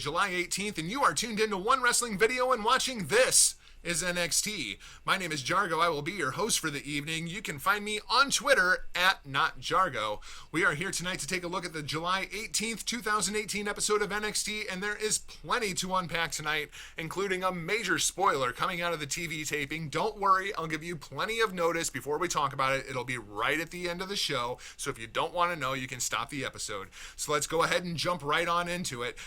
July 18th, and you are tuned into One Wrestling Video and watching This is NXT. My name is Jargo. I will be your host for the evening. You can find me on Twitter at NotJargo. We are here tonight to take a look at the July 18th, 2018 episode of NXT, and there is plenty to unpack tonight, including a major spoiler coming out of the TV taping. Don't worry, I'll give you plenty of notice before we talk about it. It'll be right at the end of the show, so if you don't want to know, you can stop the episode. So let's go ahead and jump right on into it.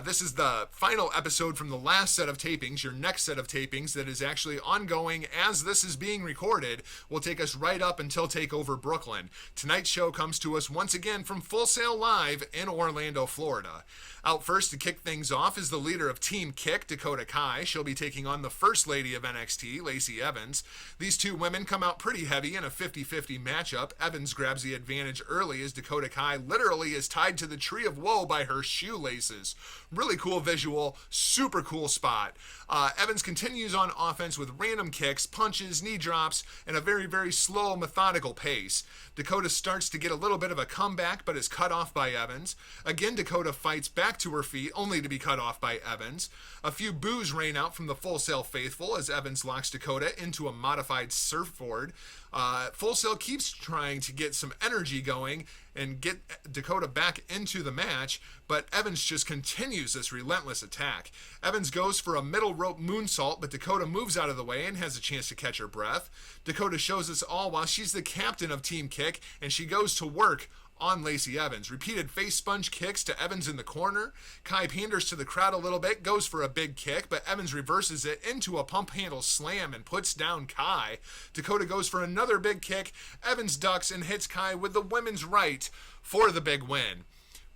This is the final episode from the last set of tapings. Your next set of tapings that is actually ongoing as this is being recorded will take us right up until TakeOver Brooklyn. Tonight's show comes to us once again from Full Sail Live in Orlando, Florida. Out first to kick things off is the leader of Team Kick, Dakota Kai. She'll be taking on the First Lady of NXT, Lacy Evans. These two women come out pretty heavy in a 50-50 matchup. Evans grabs the advantage early as Dakota Kai literally is tied to the Tree of Woe by her shoelaces. Really cool visual, super cool spot. Evans continues on offense with random kicks, punches, knee drops, and a very, very slow, methodical pace. Dakota starts to get a little bit of a comeback, but is cut off by Evans. Again, Dakota fights back to her feet, only to be cut off by Evans. A few boos rain out from the Full Sail faithful as Evans locks Dakota into a modified surfboard. Full Sail keeps trying to get some energy going and get Dakota back into the match, but Evans just continues this relentless attack. Evans goes for a middle rope moonsault, but Dakota moves out of the way and has a chance to catch her breath. Dakota shows us all while she's the captain of Team Kick, and she goes to work on Lacy Evans. Repeated face sponge kicks to Evans in the corner. Kai panders to the crowd a little bit, goes for a big kick, but Evans reverses it into a pump handle slam and puts down Kai. Dakota goes for another big kick. Evans ducks and hits Kai with the women's right for the big win.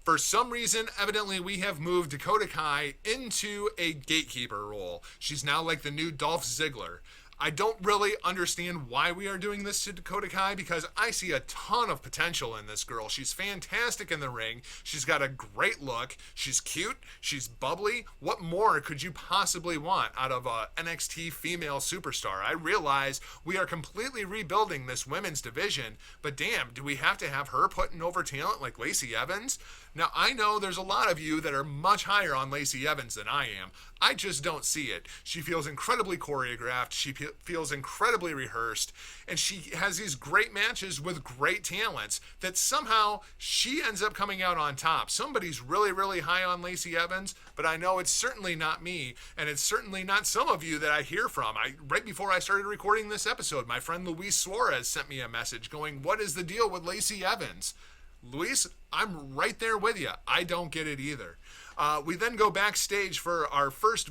For some reason, evidently, we have moved Dakota Kai into a gatekeeper role. She's now like the new Dolph Ziggler. I don't really understand why we are doing this to Dakota Kai because I see a ton of potential in this girl. She's fantastic in the ring. She's got a great look. She's cute. She's bubbly. What more could you possibly want out of a NXT female superstar? I realize we are completely rebuilding this women's division, but damn, do we have to have her putting over talent like Lacy Evans? Now, I know there's a lot of you that are much higher on Lacy Evans than I am. I just don't see it. She feels incredibly choreographed. She feels incredibly rehearsed. And she has these great matches with great talents that somehow she ends up coming out on top. Somebody's really, really high on Lacy Evans, but I know it's certainly not me, and it's certainly not some of you that I hear from. Right before I started recording this episode, my friend Luis Suarez sent me a message going, "What is the deal with Lacy Evans?" Luis, I'm right there with you. I don't get it either. We then go backstage for our first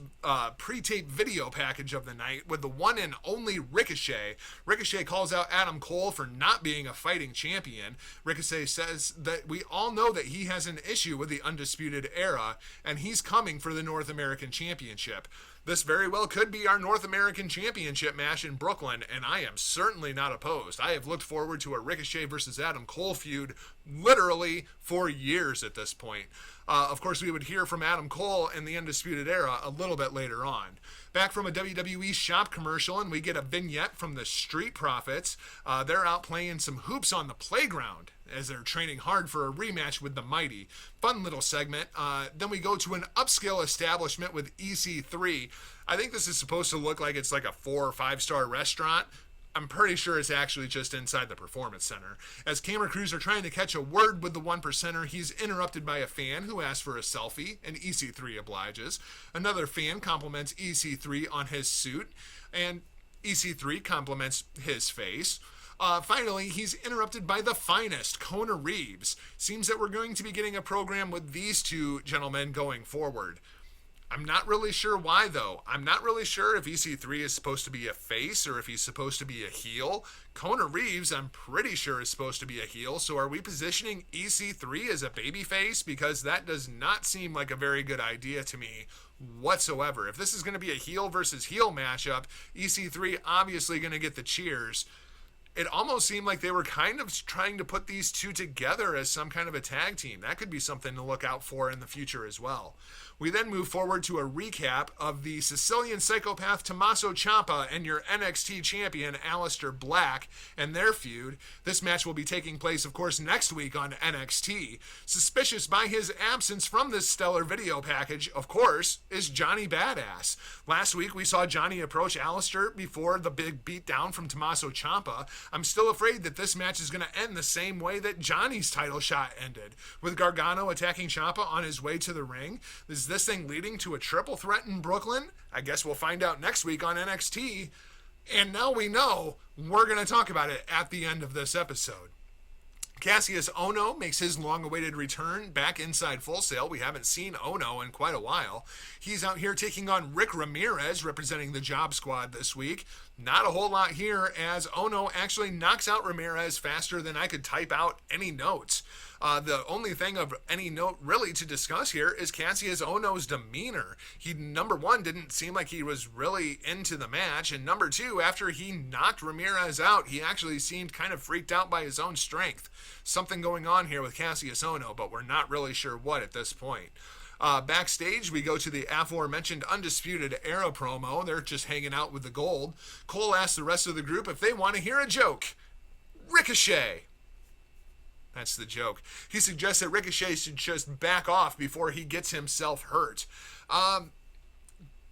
pre-tape video package of the night with the one and only Ricochet. Ricochet calls out Adam Cole for not being a fighting champion. Ricochet says that we all know that he has an issue with the Undisputed Era, and he's coming for the North American Championship. This very well could be our North American Championship match in Brooklyn, and I am certainly not opposed. I have looked forward to a Ricochet versus Adam Cole feud literally for years at this point. Of course, we would hear from Adam Cole in the Undisputed Era a little bit later on. Back from a WWE shop commercial, and we get a vignette from the Street Profits. They're out playing some hoops on the playground as they're training hard for a rematch with the Mighty. Fun little segment. Then we go to an upscale establishment with EC3. I think this is supposed to look like it's like a 4 or 5 star restaurant. I'm pretty sure it's actually just inside the Performance Center. As camera crews are trying to catch a word with the one percenter, he's interrupted by a fan who asks for a selfie, and EC3 obliges. Another fan compliments EC3 on his suit, and EC3 compliments his face. Finally, he's interrupted by the finest, Kona Reeves. Seems that we're going to be getting a program with these two gentlemen going forward. I'm not really sure why, though. I'm not really sure if EC3 is supposed to be a face or if he's supposed to be a heel. Kona Reeves, I'm pretty sure, is supposed to be a heel. So are we positioning EC3 as a babyface? Because that does not seem like a very good idea to me whatsoever. If this is going to be a heel versus heel matchup, EC3 obviously going to get the cheers. it almost seemed like they were kind of trying to put these two together as some kind of a tag team. That could be something to look out for in the future as well. We then move forward to a recap of the Sicilian psychopath Tommaso Ciampa and your NXT champion Aleister Black and their feud. This match will be taking place, of course, next week on NXT. Suspicious by his absence from this stellar video package, of course, is Johnny Badass. Last week we saw Johnny approach Aleister before the big beatdown from Tommaso Ciampa. I'm still afraid that this match is going to end the same way that Johnny's title shot ended, with Gargano attacking Ciampa on his way to the ring. Is this thing leading to a triple threat in Brooklyn? I guess we'll find out next week on NXT. And now we know, we're going to talk about it at the end of this episode. Kassius Ohno makes his long-awaited return back inside Full Sail. We haven't seen Ohno in quite a while. He's out here taking on Rick Ramirez, representing the Job Squad this week. Not a whole lot here, as Ohno actually knocks out Ramirez faster than I could type out any notes. The only thing of any note really to discuss here is Kassius Ohno's demeanor. He, number one, didn't seem like he was really into the match, and number two, after he knocked Ramirez out, he actually seemed kind of freaked out by his own strength. Something going on here with Kassius Ohno, but we're not really sure what at this point. Backstage, we go to the aforementioned Undisputed Era promo. They're just hanging out with the Gold. Cole asks the rest of the group if they want to hear a joke. Ricochet. That's the joke. He suggests that Ricochet should just back off before he gets himself hurt.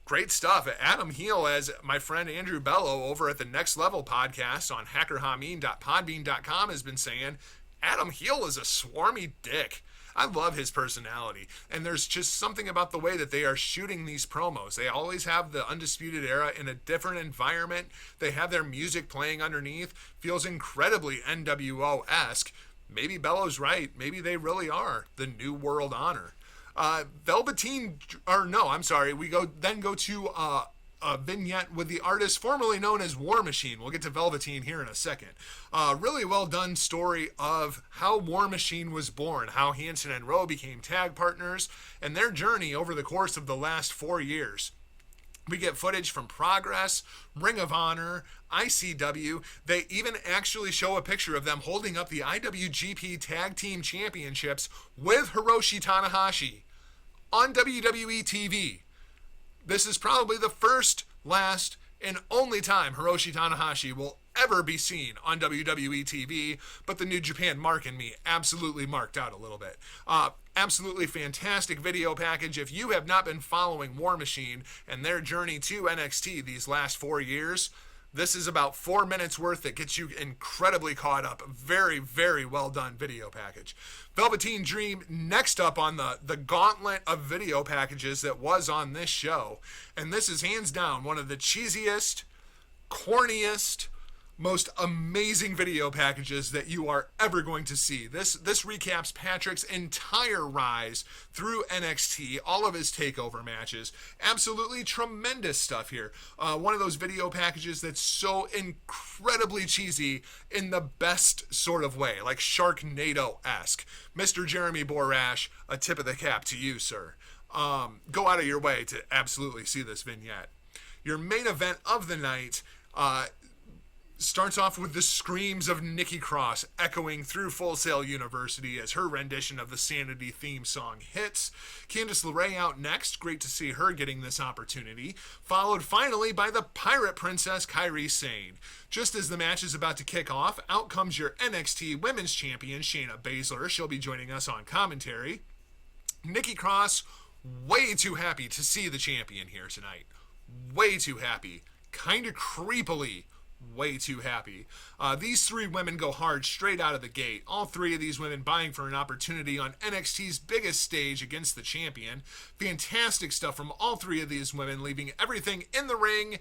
Great stuff. Adam Heel, as my friend Andrew Bello over at the Next Level podcast on hackerhameen.podbean.com has been saying, Adam Heel is a swarmy dick. I love his personality, and there's just something about the way that they are shooting these promos. They always have the Undisputed Era in a different environment. They have their music playing underneath. Feels incredibly NWO-esque. Maybe Bello's right. Maybe they really are the New World Honor. Velveteen, or no, I'm sorry. We go to a vignette with the artist formerly known as War Machine. We'll get to Velveteen here in a second. Really well done story of how War Machine was born, how Hanson and Rowe became tag partners, and their journey over the course of the last 4 years. We get footage from Progress, Ring of Honor, ICW. They even actually show a picture of them holding up the IWGP Tag Team Championships with Hiroshi Tanahashi on WWE TV. This is probably the first, last, and only time Hiroshi Tanahashi will ever be seen on WWE TV, but the New Japan mark in me absolutely marked out a little bit. Absolutely fantastic video package. If you have not been following War Machine and their journey to NXT these last 4 years, this is about 4 minutes worth that gets you incredibly caught up. Very, very well done video package. Velveteen Dream next up on the gauntlet of video packages that was on this show. And this is hands down one of the cheesiest, corniest, most amazing video packages that you are ever going to see. This recaps Patrick's entire rise through NXT, all of his takeover matches. Absolutely tremendous stuff here. One of those video packages that's so incredibly cheesy in the best sort of way, like Sharknado-esque. Mr. Jeremy Borash, a tip of the cap to you, sir. Go out of your way to absolutely see this vignette. Your main event of the night starts off with the screams of Nikki Cross echoing through Full Sail University as her rendition of the Sanity theme song hits. Candice LeRae out next. Great to see her getting this opportunity. Followed finally by the Pirate Princess Kairi Sane. Just as the match is about to kick off, out comes your NXT Women's Champion Shayna Baszler. She'll be joining us on commentary. Nikki Cross, way too happy to see the champion here tonight. Way too happy. Kind of creepily way too happy. These three women go hard straight out of the gate. All three of these women vying for an opportunity on NXT's biggest stage against the champion. Fantastic stuff from all three of these women, leaving everything in the ring.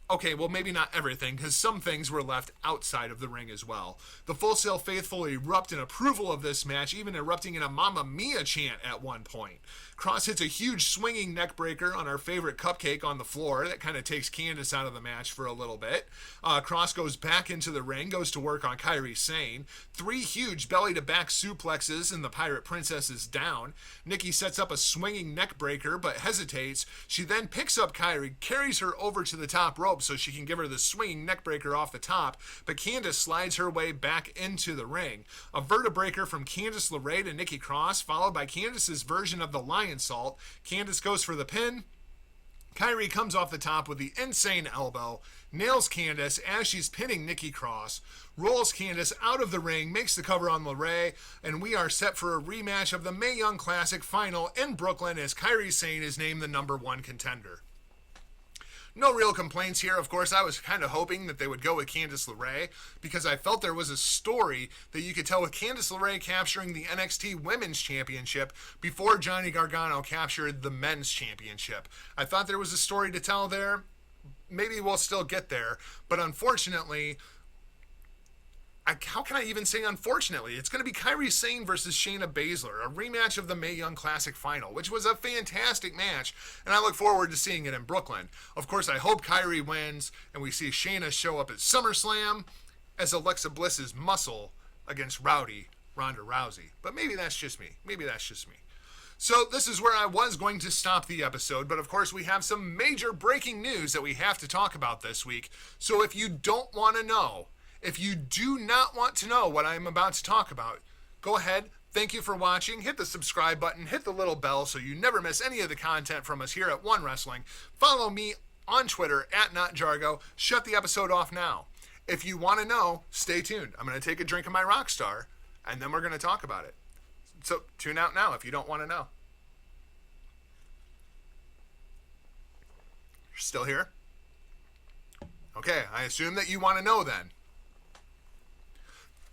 Okay, well, maybe not everything, because some things were left outside of the ring as well. The Full Sail faithful erupt in approval of this match, even erupting in a Mamma Mia chant at one point. Cross hits a huge swinging neck breaker on our favorite Cupcake on the floor. That kind of takes Candice out of the match for a little bit. Cross goes back into the ring, goes to work on Kairi Sane. 3 huge belly-to-back suplexes, and the Pirate Princess is down. Nikki sets up a swinging neck breaker, but hesitates. She then picks up Kairi, carries her over to the top rope, ropes so she can give her the swinging neckbreaker off the top, but Candice slides her way back into the ring. A vertebreaker from Candice LeRae to Nikki Cross, followed by Candice's version of the lion salt. Candice goes for the pin. Kairi comes off the top with the insane elbow, nails Candice as she's pinning Nikki Cross, rolls Candice out of the ring, makes the cover on LeRae, and we are set for a rematch of the Mae Young Classic final in Brooklyn as Kairi Sane is named the #1 contender. No real complaints here. Of course, I was kind of hoping that they would go with Candice LeRae because I felt there was a story that you could tell with Candice LeRae capturing the NXT Women's Championship before Johnny Gargano captured the Men's Championship. I thought there was a story to tell there. Maybe we'll still get there, but unfortunately, how can I even say unfortunately? It's going to be Kairi Sane versus Shayna Baszler, a rematch of the Mae Young Classic final, which was a fantastic match, and I look forward to seeing it in Brooklyn. Of course, I hope Kairi wins, and we see Shayna show up at SummerSlam as Alexa Bliss's muscle against Rowdy Ronda Rousey. But maybe that's just me. So this is where I was going to stop the episode, but of course we have some major breaking news that we have to talk about this week. So if you don't want to know, if you do not want to know what I'm about to talk about, go ahead. Thank you for watching. Hit the subscribe button. Hit the little bell so you never miss any of the content from us here at One Wrestling. Follow me on Twitter at NotJargo. Shut the episode off now. If you want to know, stay tuned. I'm going to take a drink of my Rockstar, and then we're going to talk about it. So tune out now if you don't want to know. You're still here? Okay, I assume that you want to know then.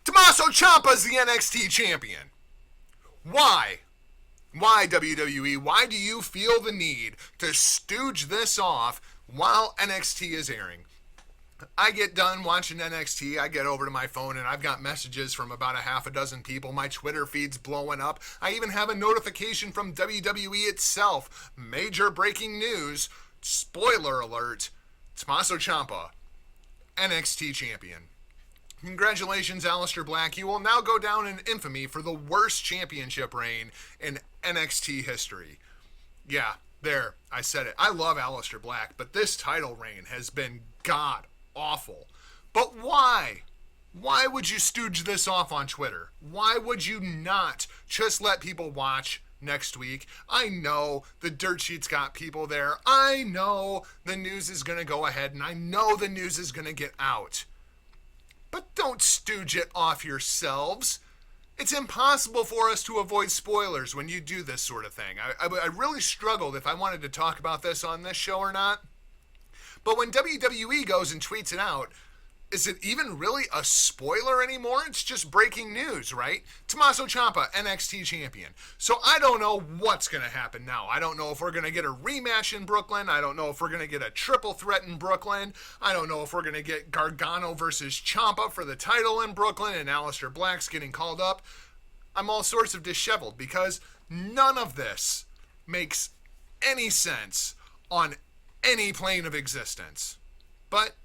Tommaso Ciampa's the NXT champion. Why? Why, WWE? Why do you feel the need to stooge this off while NXT is airing? I get done watching NXT, I get over to my phone, and I've got messages from about a half a dozen people. My Twitter feed's blowing up. I even have a notification from WWE itself. Major breaking news. Spoiler alert. Tommaso Ciampa, NXT champion. Congratulations, Aleister Black. You will now go down in infamy for the worst championship reign in NXT history. Yeah, there, I said it. I love Aleister Black, but this title reign has been god awful. But why? Why would you stooge this off on Twitter? Why would you not just let people watch next week? I know the dirt sheet's got people there. I know the news is going to go ahead, and I know the news is going to get out. But don't stooge it off yourselves. It's impossible for us to avoid spoilers when you do this sort of thing. I really struggled if I wanted to talk about this on this show or not. But when WWE goes and tweets it out, is it even really a spoiler anymore? It's just breaking news, right? Tommaso Ciampa, NXT champion. So I don't know what's going to happen now. I don't know if we're going to get a rematch in Brooklyn. I don't know if we're going to get a triple threat in Brooklyn. I don't know if we're going to get Gargano versus Ciampa for the title in Brooklyn and Aleister Black's getting called up. I'm all sorts of disheveled because none of this makes any sense on any plane of existence. But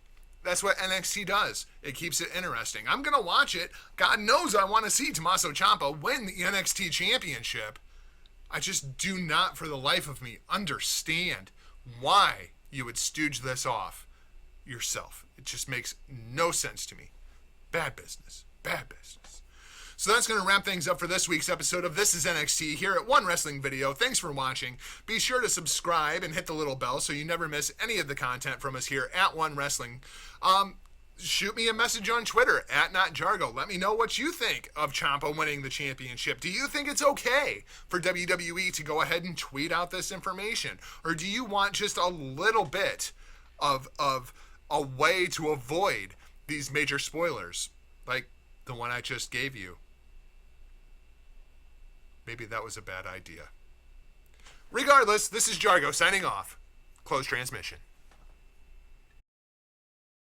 that's what NXT does. It keeps it interesting. I'm going to watch it. God knows I want to see Tommaso Ciampa win the NXT championship. I just do not for the life of me understand why you would stooge this off yourself. It just makes no sense to me. Bad business. Bad business. So that's going to wrap things up for this week's episode of This is NXT here at One Wrestling Video. Thanks for watching. Be sure to subscribe and hit the little bell so you never miss any of the content from us here at One Wrestling. Shoot me a message on Twitter at NotJargo. Let me know what you think of Ciampa winning the championship. Do you think it's okay for WWE to go ahead and tweet out this information? Or do you want just a little bit of a way to avoid these major spoilers like the one I just gave you? Maybe that was a bad idea. Regardless, this is Jargo signing off. Close transmission.